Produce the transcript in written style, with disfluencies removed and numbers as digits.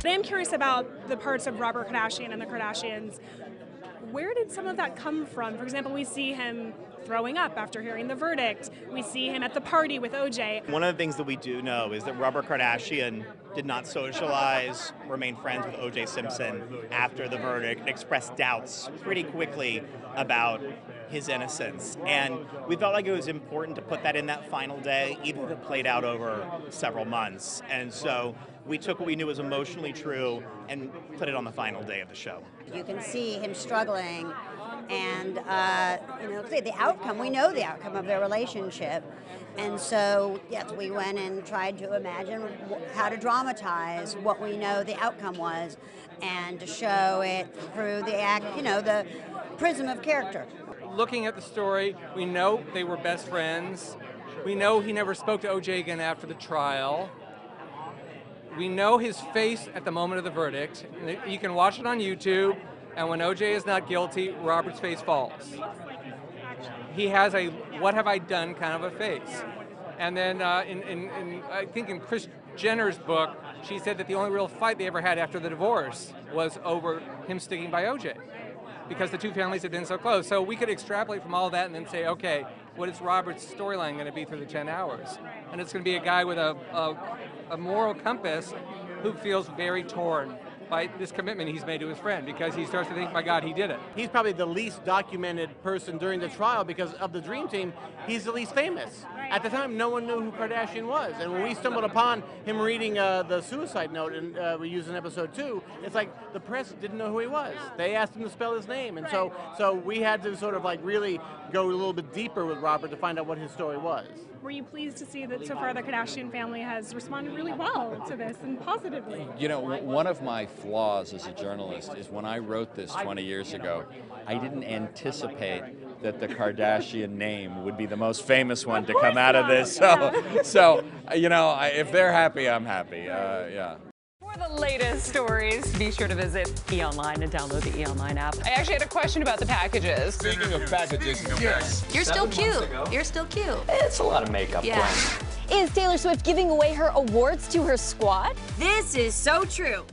I am curious about the parts of Robert Kardashian and the Kardashians. Where did some of that come from? For example, we see him throwing up after hearing the verdict. We see him at the party with OJ. One of the things that we do know is that Robert Kardashian did not socialize, remain friends with OJ Simpson after the verdict, and expressed doubts pretty quickly about his innocence. And we felt like it was important to put that in that final day, even if it played out over several months. And so we took what we knew was emotionally true and put it on the final day of the show. You can see him struggling, and the outcome. We know the outcome of their relationship, and so yes, we went and tried to imagine how to dramatize what we know the outcome was, and to show it through the prism of character. Looking at the story, we know they were best friends. We know he never spoke to OJ again after the trial. We know his face at the moment of the verdict. You can watch it on YouTube, and when OJ is not guilty, Robert's face falls. He has a "what have I done" kind of a face. And then I think in Kris Jenner's book, she said that the only real fight they ever had after the divorce was over him sticking by OJ, because the two families had been so close. So we could extrapolate from all that and then say, okay, what is Robert's storyline going to be through the 10 hours? And it's going to be a guy with a moral compass who feels very torn by this commitment he's made to his friend, because he starts to think, my God, he did it. He's probably the least documented person during the trial because of the Dream Team. He's the least famous. At the time, no one knew who Kardashian was. And when we stumbled upon him reading the suicide note, and we used in episode 2, it's like the press didn't know who he was. They asked him to spell his name. And so we had to sort of like really go a little bit deeper with Robert to find out what his story was. Were you pleased to see that so far the Kardashian family has responded really well to this and positively? You know, one of my flaws as a journalist is when I wrote this 20 years ago, I didn't anticipate that the Kardashian name would be the most famous one to come out of this. So you know, if they're happy, I'm happy. Yeah. For the latest stories, be sure to visit eOnline and download the eOnline app. I actually had a question about the packages. Speaking of packages, yes. You're still cute. You're still cute. It's a lot of makeup. Yeah. Is Taylor Swift giving away her awards to her squad? This is so true.